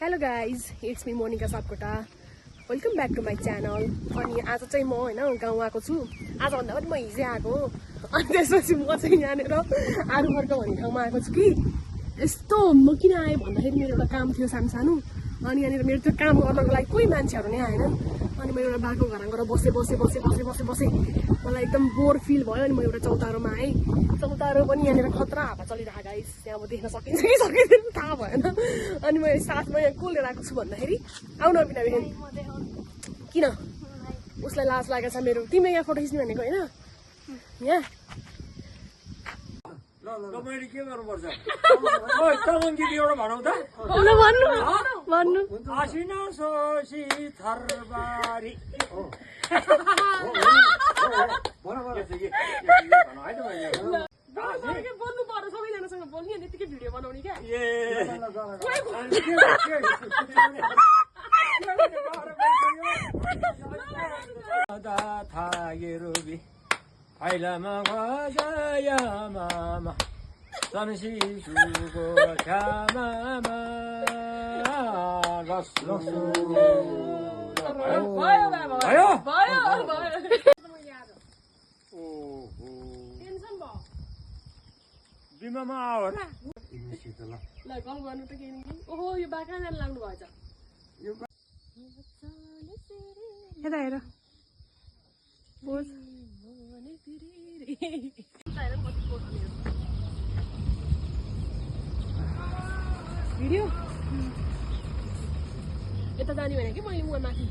Hello guys, it's me Monica Sapkota. Welcome back to my channel. अनि आज चाहिँ म हैन गाउँ आएको छु। आज भन्दा पनि म हिजो आएको। अनि त्यसपछि म चाहिँ यहाँनेर आरुफर्क भन्ने ठाउँमा आएको छु कि यस्तो म किन आए भन्दाखेरि मेरो एउटा काम थियो सानो अनि यहाँनेर मेरो त्यो काम गर्नको लागि कोही मान्छेहरु नै आएनन् अनि म एउटा बाटो घरमा गएर बसे मलाई एकदम बोर फिल भयो अनि म एउटा चौतारोमा आए चौतारो पनि यहाँनेर खतरा हावा चलिरहेको गाइस त्यहाँ अब देख्न सकिन्छ कि सकिँदैन थाहा भएन अनि म साथमा यहाँ को लिएर आएको छु भन्दाखेरि आउन बिना बिहान किन उसलाई लाज लागेको छ मेरो तिमी यहाँ फोटो खिच्नु भनेको हैन यहाँ तपाईले के गर्नुपर्छ ओइ तमन गीत एउटा भनौ त भन्नु आसिना सोसी थरबारी बोल्नु पर्यो सबैजनासँग बोल्ने अनि यतिकै भिडियो बनाउने क्या थागेरुबी फाइलामा गजाया मामा तनसिसुको छामामा रसु भयो ओहो टेन्सन भयो बिमामा आऊ र ल कल गर्नु त केही नि ओहो यो बाका जान लाग्नु भएछ यता हेर बोल भिडियो यता जाने भने कि मैले उहाँ माथि